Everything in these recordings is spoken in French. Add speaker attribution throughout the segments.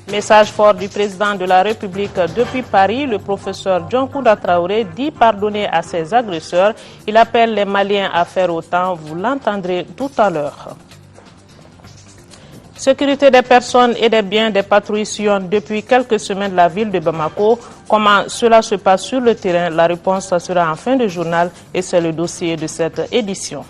Speaker 1: Message fort du président de la République depuis Paris, le professeur Dionkouda Traoré dit pardonner à ses agresseurs. Il appelle les Maliens à faire autant, vous l'entendrez tout à l'heure. Sécurité des personnes et des biens des patrouilles sillonnent depuis quelques semaines la ville de Bamako. Comment cela se passe sur le terrain? La réponse sera en fin de journal et c'est le dossier de cette édition.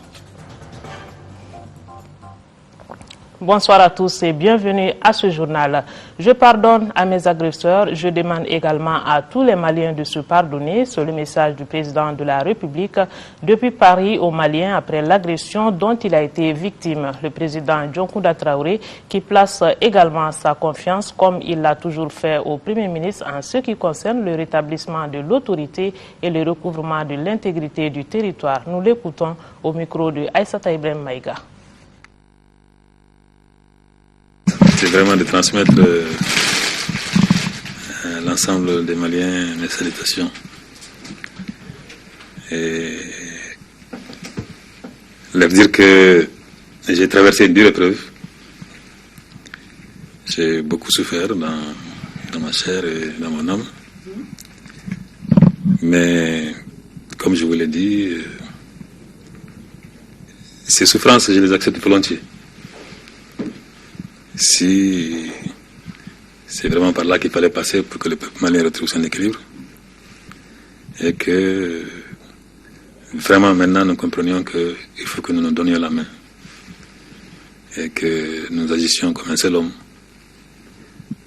Speaker 1: Bonsoir à tous et bienvenue à ce journal. Je pardonne à mes agresseurs. Je demande également à tous les Maliens de se pardonner. C'est le message du président de la République depuis Paris aux Maliens après l'agression dont il a été victime. Le président Dionkouda Traoré qui place également sa confiance, comme il l'a toujours fait au Premier ministre, en ce qui concerne le rétablissement de l'autorité et le recouvrement de l'intégrité du territoire. Nous l'écoutons au micro de Aïssata Ibrahim Maïga.
Speaker 2: C'est vraiment de transmettre à l'ensemble des Maliens mes salutations. Et leur dire que j'ai traversé une dure épreuve. J'ai beaucoup souffert dans ma chair et dans mon âme. Mais comme je vous l'ai dit, ces souffrances, je les accepte volontiers. Si c'est vraiment par là qu'il fallait passer pour que le peuple malien retrouve son équilibre et que vraiment maintenant nous comprenions qu'il faut que nous nous donnions la main et que nous agissions comme un seul homme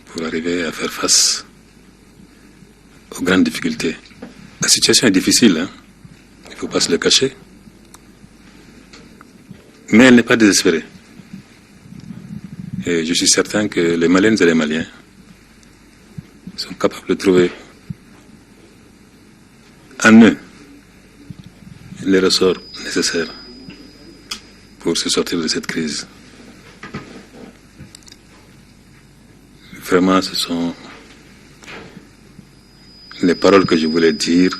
Speaker 2: pour arriver à faire face aux grandes difficultés. La situation est difficile, hein? Il ne faut pas se le cacher, mais elle n'est pas désespérée. Et je suis certain que les Maliennes et les Maliens sont capables de trouver en eux les ressorts nécessaires pour se sortir de cette crise. Vraiment, ce sont les paroles que je voulais dire.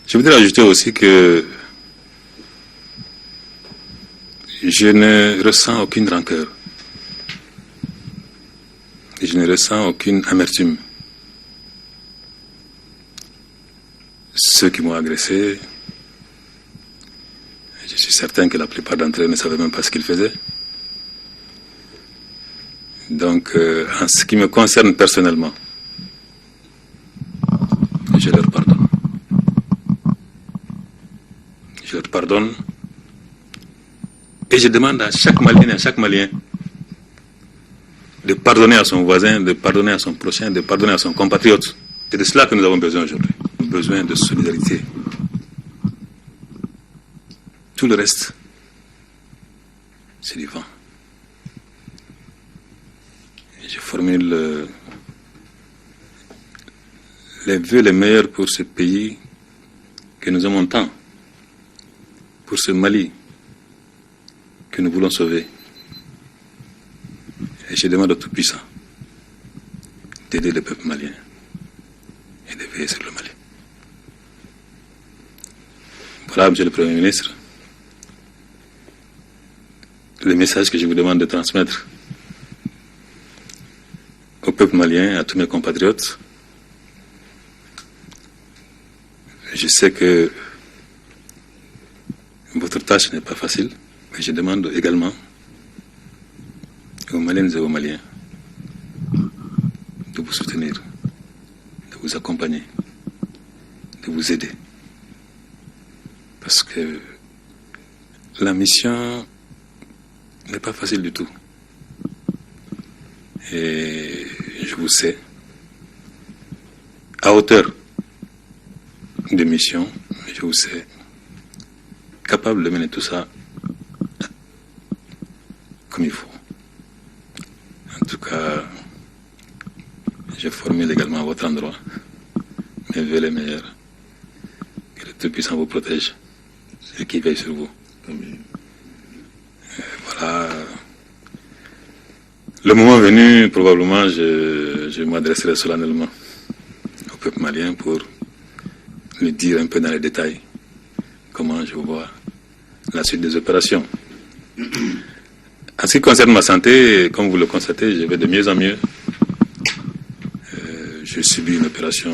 Speaker 2: Je voudrais ajouter aussi que je ne ressens aucune rancœur. Je ne ressens aucune amertume. Ceux qui m'ont agressé, je suis certain que la plupart d'entre eux ne savaient même pas ce qu'ils faisaient. Donc, en ce qui me concerne personnellement, je leur pardonne. Je leur pardonne. Et je demande à chaque Malien et à chaque Malien de pardonner à son voisin, de pardonner à son prochain, de pardonner à son compatriote. C'est de cela que nous avons besoin aujourd'hui. Nous avons besoin de solidarité. Tout le reste, c'est du vent. Et je formule les vœux les meilleurs pour ce pays que nous aimons tant, pour ce Mali que nous voulons sauver. Et je demande au Tout-Puissant d'aider le peuple malien et de veiller sur le Mali. Voilà, Monsieur le Premier ministre, le message que je vous demande de transmettre au peuple malien, à tous mes compatriotes. Je sais que votre tâche n'est pas facile. Mais je demande également aux Maliennes et aux Maliens de vous soutenir, de vous accompagner, de vous aider. Parce que la mission n'est pas facile du tout. Et je vous sais à hauteur de mission, je vous sais capable de mener tout ça comme il faut. En tout cas, je formule également à votre endroit mes vœux les meilleurs. Que le Tout-Puissant vous protège et qu'il veille sur vous. Amen. Voilà. Le moment venu, probablement, je m'adresserai solennellement au peuple malien pour lui dire un peu dans les détails comment je vois la suite des opérations. En ce qui concerne ma santé, comme vous le constatez, je vais de mieux en mieux. J'ai subi une opération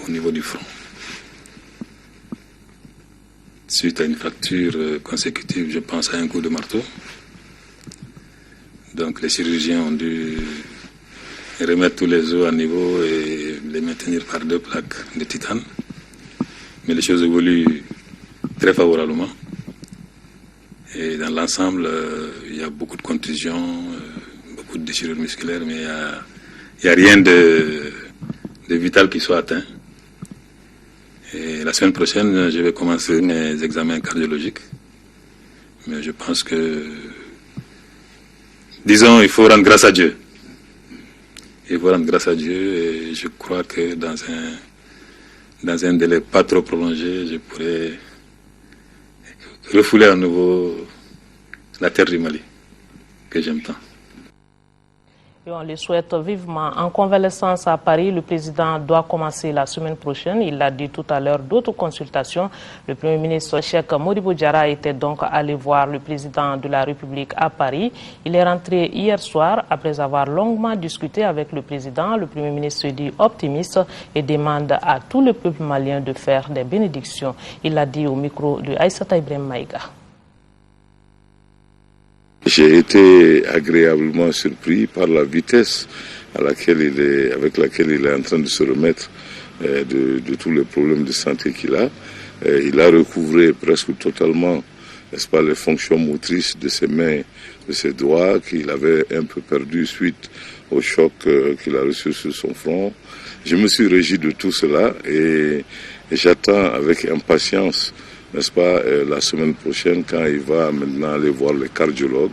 Speaker 2: au niveau du front. Suite à une fracture consécutive, je pense à un coup de marteau. Donc les chirurgiens ont dû remettre tous les os à niveau et les maintenir par 2 plaques de titane. Mais les choses évoluent très favorablement. Et dans l'ensemble, il y a beaucoup de contusions, beaucoup de déchirures musculaires, mais il n'y a rien de vital qui soit atteint. Et la semaine prochaine, je vais commencer mes examens cardiologiques. Mais je pense que, disons, il faut rendre grâce à Dieu. Il faut rendre grâce à Dieu et je crois que dans un délai pas trop prolongé, je pourrai refouler à nouveau la terre du Mali, que j'aime tant.
Speaker 1: Et on les souhaite vivement. En convalescence à Paris, le président doit commencer la semaine prochaine. Il l'a dit tout à l'heure, d'autres consultations. Le Premier ministre Cheikh Modibo Diarra était donc allé voir le président de la République à Paris. Il est rentré hier soir après avoir longuement discuté avec le président. Le Premier ministre se dit optimiste et demande à tout le peuple malien de faire des bénédictions. Il l'a dit au micro de Aïssata Ibrahim Maïga.
Speaker 3: J'ai été agréablement surpris par la vitesse avec laquelle il est en train de se remettre de tous les problèmes de santé qu'il a. Il a recouvré presque totalement, n'est-ce pas, les fonctions motrices de ses mains, de ses doigts qu'il avait un peu perdu suite au choc qu'il a reçu sur son front. Je me suis réjoui de tout cela et j'attends avec impatience, n'est-ce pas, la semaine prochaine, quand il va maintenant aller voir les cardiologues.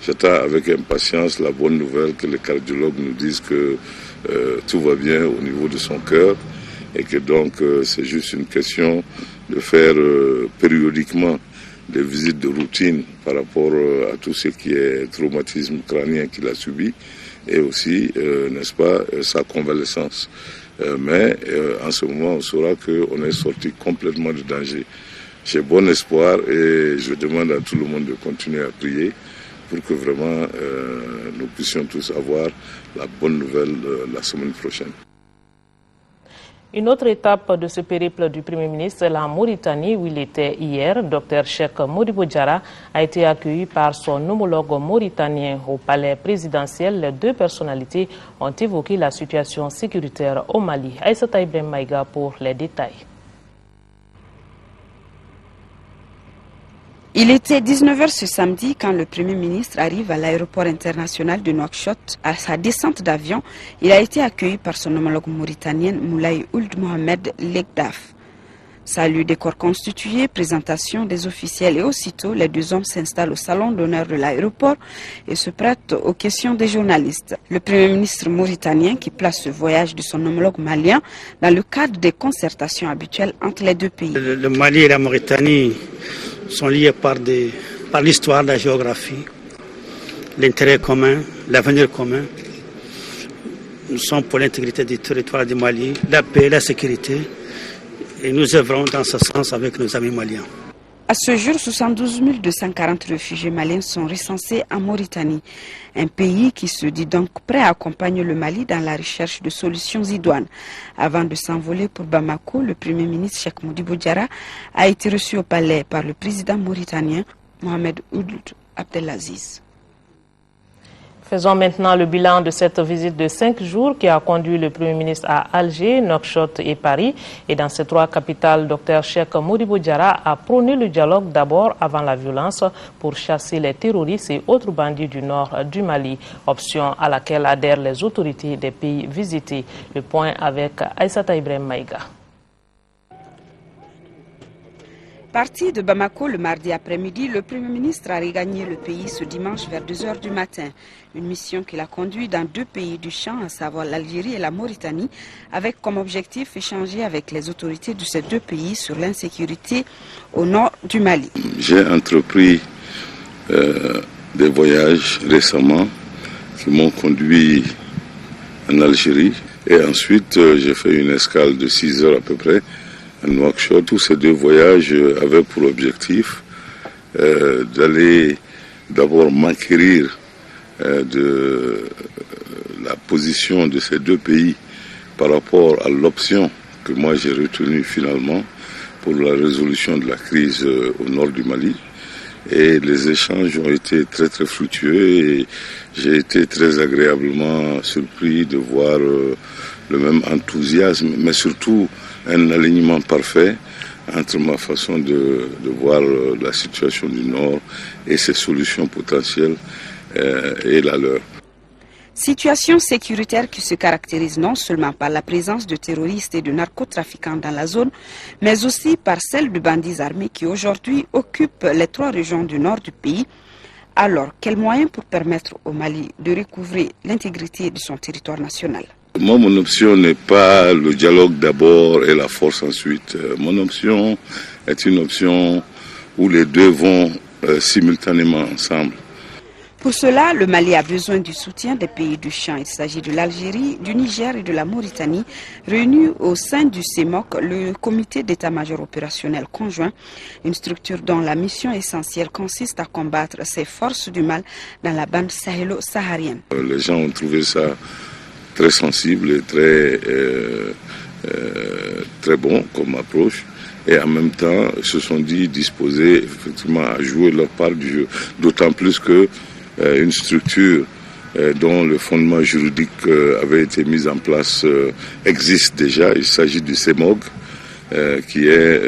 Speaker 3: J'attends avec impatience la bonne nouvelle que les cardiologues nous disent que tout va bien au niveau de son cœur et que donc c'est juste une question de faire périodiquement des visites de routine par rapport à tout ce qui est traumatisme crânien qu'il a subi et aussi, n'est-ce pas, sa convalescence. Mais en ce moment, on saura qu'on est sorti complètement du danger. J'ai bon espoir et je demande à tout le monde de continuer à prier pour que vraiment nous puissions tous avoir la bonne nouvelle la semaine prochaine.
Speaker 1: Une autre étape de ce périple du Premier ministre est la Mauritanie où il était hier. Dr Cheikh Modibo Diarra a été accueilli par son homologue mauritanien au palais présidentiel. Les 2 personnalités ont évoqué la situation sécuritaire au Mali. Aïssata Ibrahim Maïga pour les détails.
Speaker 4: Il était 19h ce samedi quand le Premier ministre arrive à l'aéroport international de Nouakchott. À sa descente d'avion, il a été accueilli par son homologue mauritanien Moulay Ould Mohamed Legdaf. Salut des corps constitués, présentation des officiels et aussitôt les 2 hommes s'installent au salon d'honneur de l'aéroport et se prêtent aux questions des journalistes. Le Premier ministre mauritanien qui place ce voyage de son homologue malien dans le cadre des concertations habituelles entre les 2 pays.
Speaker 5: Le Mali et la Mauritanie sont liés par l'histoire, la géographie, l'intérêt commun, l'avenir commun. Nous sommes pour l'intégrité du territoire du Mali, la paix, la sécurité, et nous œuvrons dans ce sens avec nos amis maliens.
Speaker 4: À ce jour, 72 240 réfugiés maliens sont recensés en Mauritanie, un pays qui se dit donc prêt à accompagner le Mali dans la recherche de solutions idoines. Avant de s'envoler pour Bamako, le Premier ministre Cheikh Modibo Diarra a été reçu au palais par le président mauritanien Mohamed Ould Abdelaziz.
Speaker 1: Faisons maintenant le bilan de cette visite de 5 jours qui a conduit le Premier ministre à Alger, Nouakchott et Paris. Et dans ces 3 capitales, Dr Cheikh Modibo Diarra a prôné le dialogue d'abord avant la violence pour chasser les terroristes et autres bandits du nord du Mali, option à laquelle adhèrent les autorités des pays visités. Le point avec Aïssata Ibrahim Maïga.
Speaker 4: Parti de Bamako le mardi après-midi, le Premier ministre a regagné le pays ce dimanche vers 2 h du matin. Une mission qu'il a conduite dans 2 pays du champ, à savoir l'Algérie et la Mauritanie, avec comme objectif échanger avec les autorités de ces 2 pays sur l'insécurité au nord du Mali.
Speaker 3: J'ai entrepris des voyages récemment qui m'ont conduit en Algérie, Et ensuite, j'ai fait une escale de 6 heures à peu près à Nouakchott. Tous ces 2 voyages avaient pour objectif d'aller d'abord m'acquérir de la position de ces 2 pays par rapport à l'option que moi j'ai retenue finalement pour la résolution de la crise au nord du Mali. Et les échanges ont été très très fructueux et j'ai été très agréablement surpris de voir le même enthousiasme, mais surtout un alignement parfait entre ma façon de voir la situation du Nord et ses solutions potentielles et la leur.
Speaker 4: Situation sécuritaire qui se caractérise non seulement par la présence de terroristes et de narcotrafiquants dans la zone, mais aussi par celle de bandits armés qui aujourd'hui occupent les 3 régions du nord du pays. Alors, quels moyens pour permettre au Mali de recouvrer l'intégrité de son territoire national?
Speaker 3: Moi, mon option n'est pas le dialogue d'abord et la force ensuite. Mon option est une option où les 2 vont simultanément ensemble.
Speaker 4: Pour cela, le Mali a besoin du soutien des pays du champ. Il s'agit de l'Algérie, du Niger et de la Mauritanie, réunis au sein du CEMOC, le comité d'état-major opérationnel conjoint, une structure dont la mission essentielle consiste à combattre ces forces du mal dans la bande sahélo-saharienne.
Speaker 3: Les gens ont trouvé ça très sensible et très bon comme approche. Et en même temps, se sont dit disposés effectivement à jouer leur part du jeu. D'autant plus que une structure dont le fondement juridique avait été mis en place existe déjà. Il s'agit du CEMOG, qui est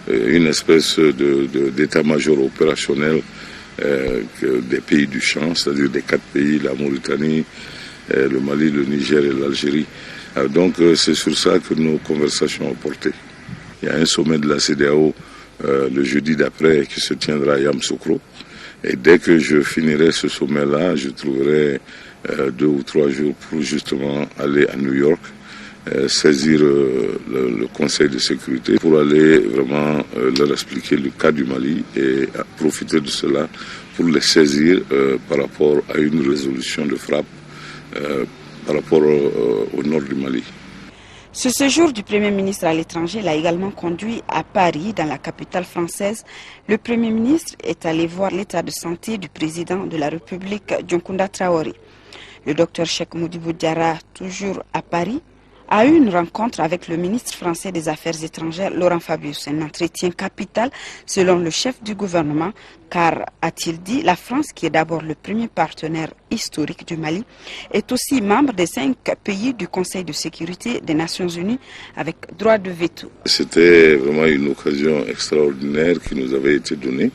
Speaker 3: une espèce d'état-major opérationnel des pays du champ, c'est-à-dire des 4 pays, la Mauritanie, le Mali, le Niger et l'Algérie. Donc c'est sur ça que nos conversations ont porté. Il y a un sommet de la CEDEAO le jeudi d'après qui se tiendra à Yamoussoukro. Et dès que je finirai ce sommet-là, je trouverai 2 ou 3 jours pour justement aller à New York, saisir le Conseil de sécurité pour aller vraiment leur expliquer le cas du Mali et profiter de cela pour les saisir par rapport à une résolution de frappe par rapport au nord du Mali.
Speaker 4: Ce séjour du Premier ministre à l'étranger l'a également conduit à Paris, dans la capitale française. Le Premier ministre est allé voir l'état de santé du président de la République, Dioncounda Traoré. Le docteur Cheikh Modibo Diarra, toujours à Paris, a eu une rencontre avec le ministre français des Affaires étrangères, Laurent Fabius. Un entretien capital selon le chef du gouvernement, car, a-t-il dit, la France, qui est d'abord le premier partenaire historique du Mali, est aussi membre des 5 pays du Conseil de sécurité des Nations Unies avec droit de veto.
Speaker 3: C'était vraiment une occasion extraordinaire qui nous avait été donnée.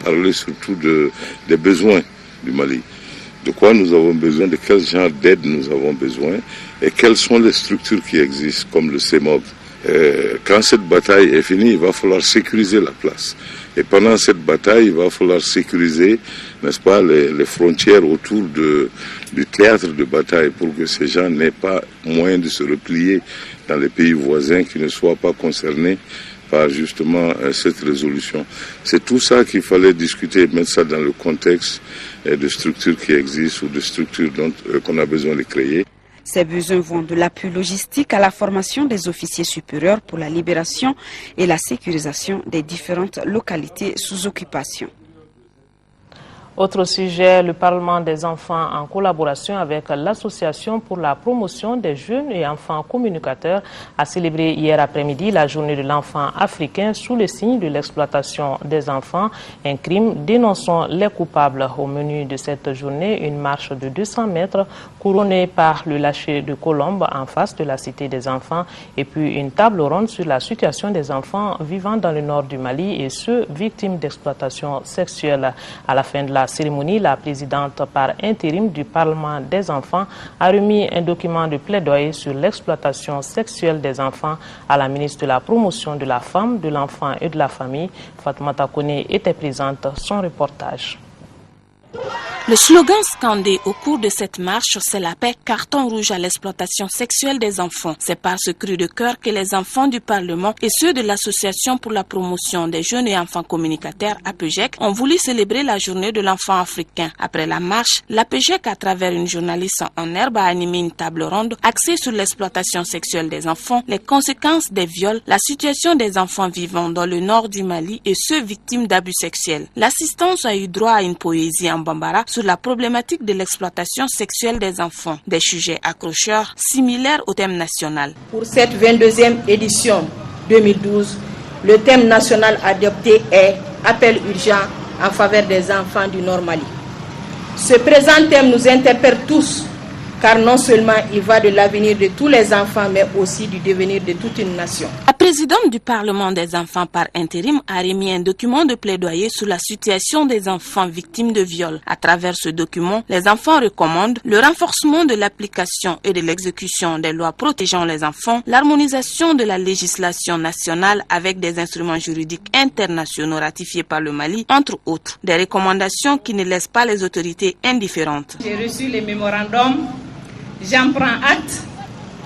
Speaker 3: Parler surtout des besoins du Mali. De quoi nous avons besoin, de quel genre d'aide nous avons besoin et quelles sont les structures qui existent comme le CEMOG. Quand cette bataille est finie, il va falloir sécuriser la place. Et pendant cette bataille, il va falloir sécuriser, n'est-ce pas, les frontières autour du théâtre de bataille pour que ces gens n'aient pas moyen de se replier dans les pays voisins qui ne soient pas concernés par justement cette résolution. C'est tout ça qu'il fallait discuter, mettre ça dans le contexte de structures qui existent ou de structures qu'on a besoin de créer.
Speaker 4: Ces besoins vont de l'appui logistique à la formation des officiers supérieurs pour la libération et la sécurisation des différentes localités sous occupation.
Speaker 1: Autre sujet, le Parlement des enfants en collaboration avec l'Association pour la promotion des jeunes et enfants communicateurs a célébré hier après-midi la journée de l'enfant africain sous le signe de l'exploitation des enfants, un crime. Dénonçons les coupables. Au menu de cette journée, une marche de 200 mètres couronnée par le lâcher de colombes en face de la Cité des enfants et puis une table ronde sur la situation des enfants vivant dans le nord du Mali et ceux victimes d'exploitation sexuelle. À la fin de la cérémonie, la présidente par intérim du Parlement des enfants a remis un document de plaidoyer sur l'exploitation sexuelle des enfants à la ministre de la Promotion de la Femme, de l'Enfant et de la Famille. Fatoumata Koné était présente. Son reportage.
Speaker 6: Le slogan scandé au cours de cette marche, c'est la paix, carton rouge à l'exploitation sexuelle des enfants. C'est par ce cri de cœur que les enfants du Parlement et ceux de l'Association pour la promotion des jeunes et enfants communicataires, APEJEC, ont voulu célébrer la journée de l'enfant africain. Après la marche, l'APEJEC, à travers une journaliste en herbe, a animé une table ronde axée sur l'exploitation sexuelle des enfants, les conséquences des viols, la situation des enfants vivant dans le nord du Mali et ceux victimes d'abus sexuels. L'assistance a eu droit à une poésie en bambara sur la problématique de l'exploitation sexuelle des enfants, des sujets accrocheurs similaires au thème national.
Speaker 7: Pour cette 22e édition 2012, le thème national adopté est « Appel urgent en faveur des enfants du Nord Mali ». Ce présent thème nous interpelle tous, car non seulement il va de l'avenir de tous les enfants, mais aussi du devenir de toute une nation.
Speaker 6: La présidente du Parlement des enfants par intérim a remis un document de plaidoyer sur la situation des enfants victimes de viol. À travers ce document, les enfants recommandent le renforcement de l'application et de l'exécution des lois protégeant les enfants, l'harmonisation de la législation nationale avec des instruments juridiques internationaux ratifiés par le Mali, entre autres. Des recommandations qui ne laissent pas les autorités indifférentes.
Speaker 7: J'ai reçu les mémorandums. J'en prends acte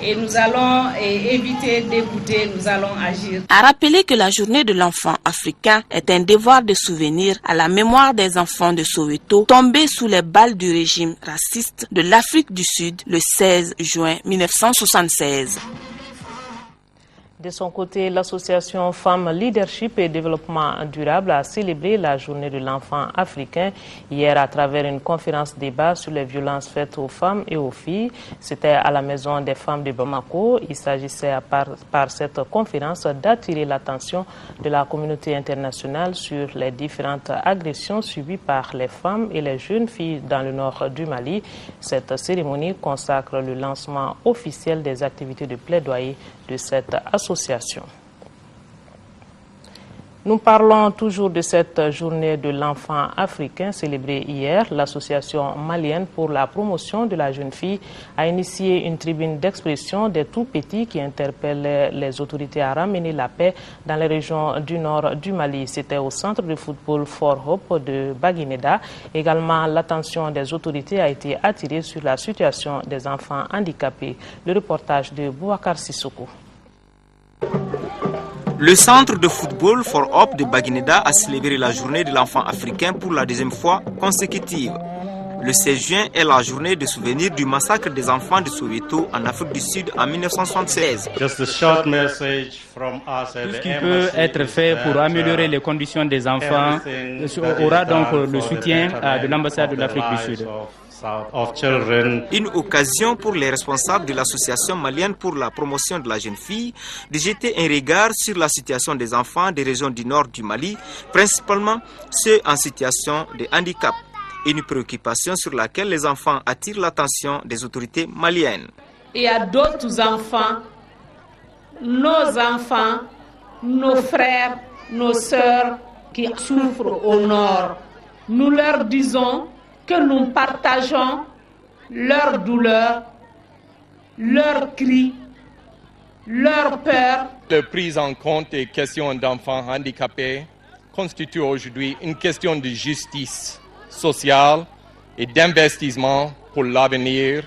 Speaker 7: et nous allons éviter d'écouter, nous allons agir.
Speaker 6: A rappeler que la journée de l'enfant africain est un devoir de souvenir à la mémoire des enfants de Soweto tombés sous les balles du régime raciste de l'Afrique du Sud le 16 juin 1976.
Speaker 1: De son côté, l'association Femmes Leadership et Développement Durable a célébré la journée de l'enfant africain hier à travers une conférence débat sur les violences faites aux femmes et aux filles. C'était à la Maison des Femmes de Bamako. Il s'agissait par cette conférence d'attirer l'attention de la communauté internationale sur les différentes agressions subies par les femmes et les jeunes filles dans le nord du Mali. Cette cérémonie consacre le lancement officiel des activités de plaidoyer de cette association. Nous parlons toujours de cette journée de l'enfant africain célébrée hier. L'association malienne pour la promotion de la jeune fille a initié une tribune d'expression des tout-petits qui interpelle les autorités à ramener la paix dans les régions du nord du Mali. C'était au centre de football Fort Hope de Baguineda. Également, l'attention des autorités a été attirée sur la situation des enfants handicapés. Le reportage de Boubacar Sissoko.
Speaker 8: Le centre de football Fort Hope de Baguineda a célébré la journée de l'enfant africain pour la deuxième fois consécutive. Le 16 juin est la journée de souvenir du massacre des enfants de Soweto en Afrique du Sud en 1976.
Speaker 9: Tout ce qui peut être fait pour améliorer les conditions des enfants aura donc le soutien de l'ambassade de l'Afrique du Sud.
Speaker 8: Une occasion pour les responsables de l'association malienne pour la promotion de la jeune fille de jeter un regard sur la situation des enfants des régions du nord du Mali, principalement ceux en situation de handicap. Une préoccupation sur laquelle les enfants attirent l'attention des autorités maliennes.
Speaker 7: Il y a d'autres enfants, nos frères, nos sœurs qui souffrent au nord. Nous leur disons que nous partageons leur douleur, leurs cris, leur peur.
Speaker 10: La prise en compte des questions d'enfants handicapés constitue aujourd'hui une question de justice sociale et d'investissement pour l'avenir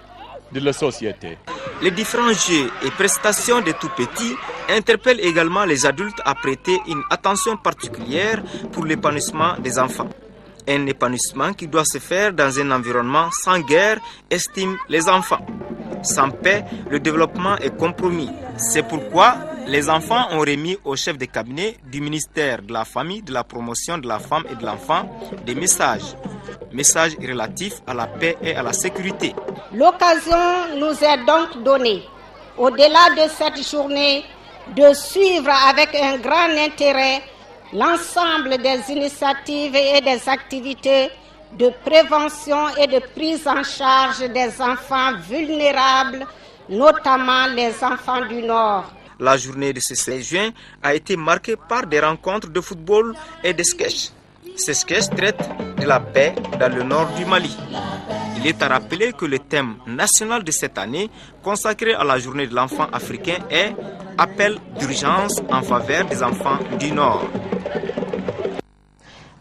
Speaker 10: de la société.
Speaker 8: Les différents jeux et prestations des tout-petits interpellent également les adultes à prêter une attention particulière pour l'épanouissement des enfants. Un épanouissement qui doit se faire dans un environnement sans guerre, estiment les enfants. Sans paix, le développement est compromis. C'est pourquoi les enfants ont remis au chef de cabinet du ministère de la Famille, de la Promotion de la Femme et de l'Enfant des messages. Messages relatifs à la paix et à la sécurité.
Speaker 11: L'occasion nous est donc donnée, au-delà de cette journée, de suivre avec un grand intérêt l'ensemble des initiatives et des activités de prévention et de prise en charge des enfants vulnérables, notamment les enfants du Nord.
Speaker 8: La journée de ce 16 juin a été marquée par des rencontres de football et de sketchs. Ces sketchs traitent de la paix dans le nord du Mali. Il est à rappeler que le thème national de cette année, consacré à la journée de l'enfant africain, est « Appel d'urgence en faveur des enfants du Nord ».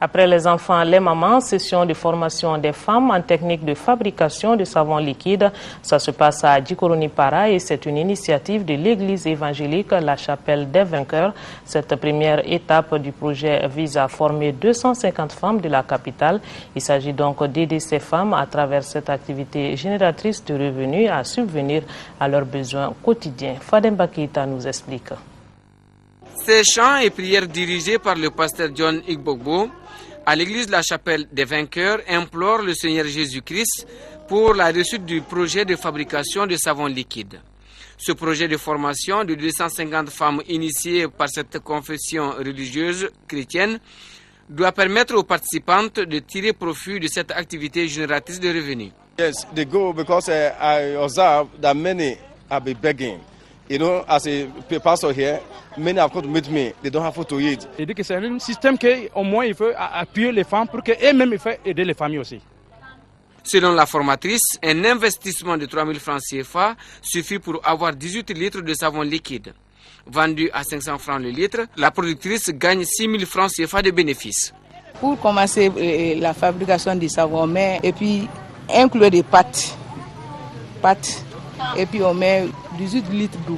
Speaker 1: Après les enfants, les mamans, session de formation des femmes en technique de fabrication de savon liquide. Ça se passe à Djikoroni-Para et c'est une initiative de l'église évangélique La Chapelle des Vainqueurs. Cette première étape du projet vise à former 250 femmes de la capitale. Il s'agit donc d'aider ces femmes à travers cette activité génératrice de revenus à subvenir à leurs besoins quotidiens. Fadem Bakita nous explique.
Speaker 12: Ces chants et prières dirigés par le pasteur John Igbogbo à l'église La Chapelle des Vainqueurs implorent le Seigneur Jésus-Christ pour la réussite du projet de fabrication de savon liquide. Ce projet de formation de 250 femmes initiées par cette confession religieuse chrétienne doit permettre aux participantes de tirer profit de cette activité génératrice de revenus.
Speaker 13: Yes, they go because I observe that many have been begging. You know, as a pastor here, many have come to meet me. They don't have food to eat.
Speaker 14: Et que c'est un système qu'au moins il faut appuyer les femmes pour qu'elles-mêmes fassent aider les familles aussi.
Speaker 12: Selon la formatrice, un investissement de 3 000 francs CFA suffit pour avoir 18 litres de savon liquide. Vendu à 500 francs le litre, la productrice gagne 6 000 francs CFA de bénéfices.
Speaker 15: Pour commencer la fabrication du savon, on met et puis inclure des pâtes. Et puis on met 18 litres d'eau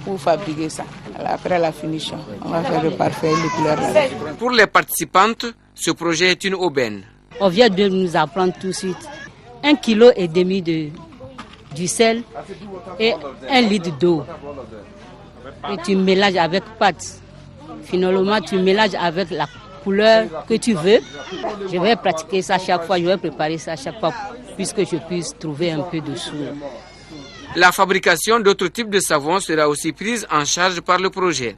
Speaker 15: pour fabriquer ça. Après la finition, on va faire le parfait, les couleurs.
Speaker 12: Pour les participantes, ce projet est une aubaine.
Speaker 16: On vient de nous apprendre tout de suite 1,5 kg du sel et 1 litre d'eau. Et tu mélanges avec pâte. Finalement, tu mélanges avec la couleur que tu veux. Je vais pratiquer ça chaque fois, je vais préparer ça chaque fois puisque je puisse trouver un peu de sous.
Speaker 12: La fabrication d'autres types de savons sera aussi prise en charge par le projet.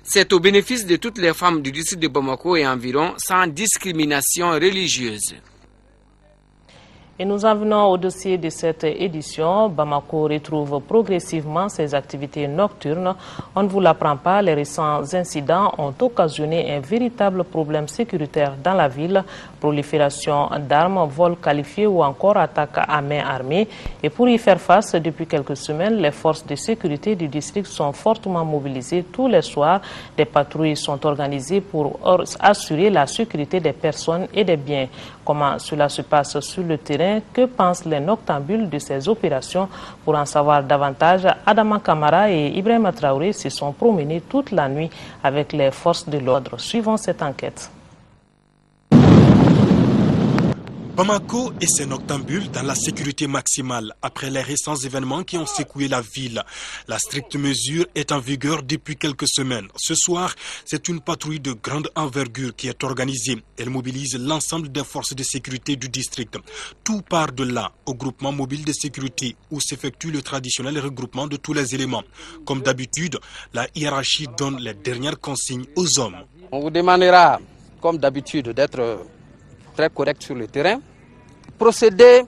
Speaker 12: C'est au bénéfice de toutes les femmes du district de Bamako et environ sans discrimination religieuse.
Speaker 1: Et nous en venons au dossier de cette édition. Bamako retrouve progressivement ses activités nocturnes. On ne vous l'apprend pas, les récents incidents ont occasionné un véritable problème sécuritaire dans la ville. Prolifération d'armes, vols qualifiés ou encore attaques à main armée. Et pour y faire face, depuis quelques semaines, les forces de sécurité du district sont fortement mobilisées tous les soirs. Des patrouilles sont organisées pour assurer la sécurité des personnes et des biens. Comment cela se passe sur le terrain? Que pensent les noctambules de ces opérations? Pour en savoir davantage, Adama Kamara et Ibrahima Traoré se sont promenés toute la nuit avec les forces de l'ordre. Suivons cette enquête.
Speaker 17: Bamako et ses noctambules dans la sécurité maximale après les récents événements qui ont secoué la ville. La stricte mesure est en vigueur depuis quelques semaines. Ce soir, c'est une patrouille de grande envergure qui est organisée. Elle mobilise l'ensemble des forces de sécurité du district. Tout part de là, au groupement mobile de sécurité, où s'effectue le traditionnel regroupement de tous les éléments. Comme d'habitude, la hiérarchie donne les dernières consignes aux hommes.
Speaker 12: On vous demandera, comme d'habitude, d'être très correct sur le terrain, procéder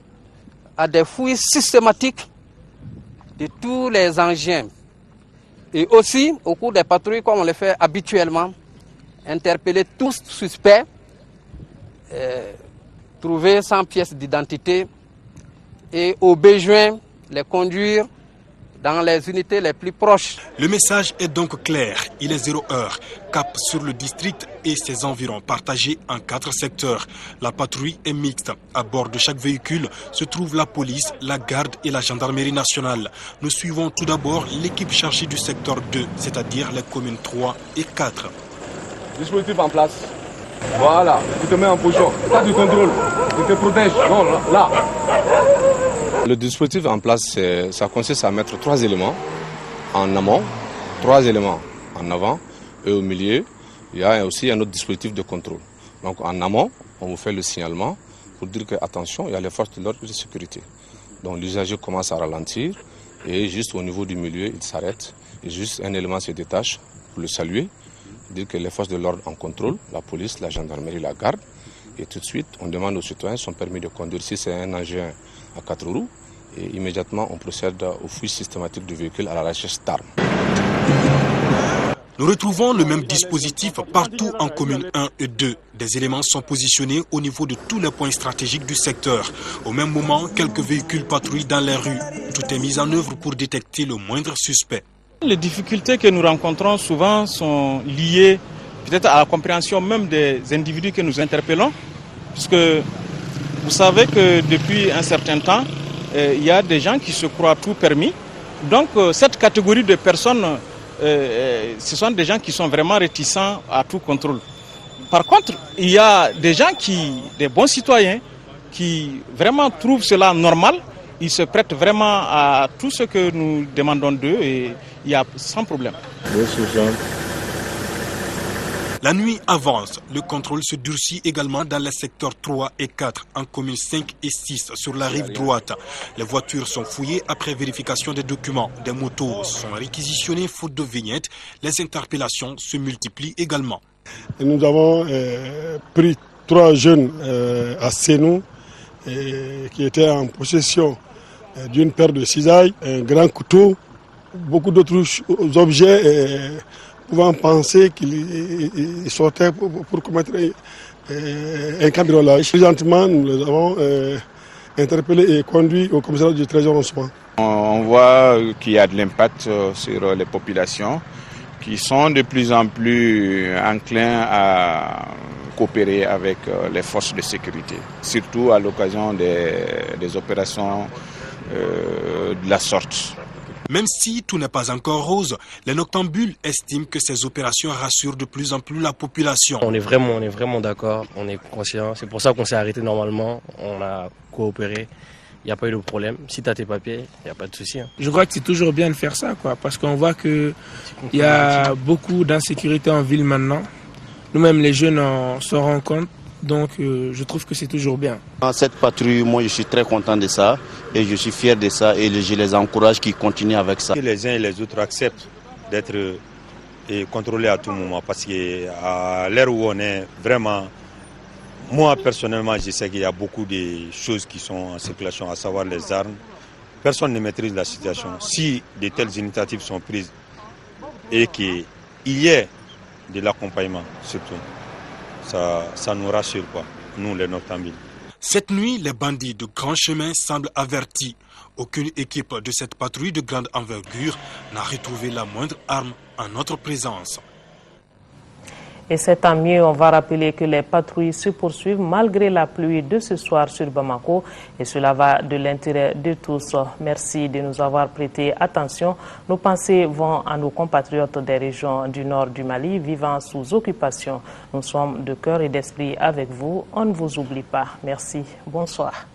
Speaker 12: à des fouilles systématiques de tous les engins et aussi au cours des patrouilles comme on le fait habituellement, interpeller tous suspects, trouver 100 pièces d'identité et au besoin les conduire dans les unités les plus proches.
Speaker 17: Le message est donc clair, il est 0 heure. Cap sur le district et ses environs, partagés en 4 secteurs. La patrouille est mixte. À bord de chaque véhicule se trouve la police, la garde et la gendarmerie nationale. Nous suivons tout d'abord l'équipe chargée du secteur 2, c'est-à-dire les communes 3 et 4.
Speaker 13: Dispositif en place. Voilà, tu te mets en position. Pas de contrôle, tu te protèges. Non, là.
Speaker 18: Le dispositif en place, ça consiste à mettre 3 éléments en amont, 3 éléments en avant et au milieu, il y a aussi un autre dispositif de contrôle. Donc en amont, on vous fait le signalement pour dire que attention, il y a les forces de l'ordre de sécurité. Donc l'usager commence à ralentir et juste au niveau du milieu, il s'arrête et juste un élément se détache pour le saluer, dire que les forces de l'ordre en contrôle, la police, la gendarmerie, la garde. Et tout de suite, on demande aux citoyens son permis de conduire si c'est un engin à 4 roues. Et immédiatement, on procède aux fouilles systématiques du véhicule à la recherche d'armes.
Speaker 17: Nous retrouvons le même dispositif partout en commune 1 et 2. Des éléments sont positionnés au niveau de tous les points stratégiques du secteur. Au même moment, quelques véhicules patrouillent dans les rues. Tout est mis en œuvre pour détecter le moindre suspect.
Speaker 14: Les difficultés que nous rencontrons souvent sont liées peut-être à la compréhension même des individus que nous interpellons, puisque vous savez que depuis un certain temps, il y a des gens qui se croient tout permis. Donc cette catégorie de personnes, ce sont des gens qui sont vraiment réticents à tout contrôle. Par contre, il y a des gens des bons citoyens, qui vraiment trouvent cela normal. Ils se prêtent vraiment à tout ce que nous demandons d'eux et il y a sans problème.
Speaker 17: La nuit avance, le contrôle se durcit également dans les secteurs 3 et 4, en communes 5 et 6 sur la rive droite. Les voitures sont fouillées après vérification des documents. Des motos sont réquisitionnées faute de vignettes. Les interpellations se multiplient également.
Speaker 19: Et nous avons pris 3 jeunes à Sénou qui étaient en possession d'une paire de cisailles, un grand couteau, beaucoup d'autres objets pouvant penser qu'ils sortaient pour commettre un cambriolage. Présentement, nous les avons interpellés et conduits au commissariat du Trésor en ce moment.
Speaker 20: On voit qu'il y a de l'impact sur les populations qui sont de plus en plus enclins à coopérer avec les forces de sécurité, surtout à l'occasion des opérations de la sorte.
Speaker 17: Même si tout n'est pas encore rose, les noctambules estiment que ces opérations rassurent de plus en plus la population.
Speaker 21: On est vraiment d'accord, on est conscient. C'est pour ça qu'on s'est arrêté normalement, on a coopéré. Il n'y a pas eu de problème. Si tu as tes papiers, il n'y a pas de souci.
Speaker 22: Je crois que c'est toujours bien de faire ça, parce qu'on voit qu'il y a beaucoup d'insécurité en ville maintenant. Nous-mêmes, les jeunes s'en rendent compte. Donc je trouve que c'est toujours bien.
Speaker 23: Cette patrouille, moi je suis très content de ça et je suis fier de ça et je les encourage qu'ils continuent avec ça.
Speaker 24: Que les uns et les autres acceptent d'être contrôlés à tout moment parce qu'à l'ère où on est vraiment, moi personnellement je sais qu'il y a beaucoup de choses qui sont en circulation, à savoir les armes. Personne ne maîtrise la situation. Si de telles initiatives sont prises et qu'il y ait de l'accompagnement surtout, ça nous rassure, nous les noctambules.
Speaker 17: Cette nuit, les bandits de grand chemin semblent avertis. Aucune équipe de cette patrouille de grande envergure n'a retrouvé la moindre arme en notre présence.
Speaker 1: Et c'est tant mieux, on va rappeler que les patrouilles se poursuivent malgré la pluie de ce soir sur Bamako et cela va de l'intérêt de tous. Merci de nous avoir prêté attention. Nos pensées vont à nos compatriotes des régions du nord du Mali vivant sous occupation. Nous sommes de cœur et d'esprit avec vous. On ne vous oublie pas. Merci. Bonsoir.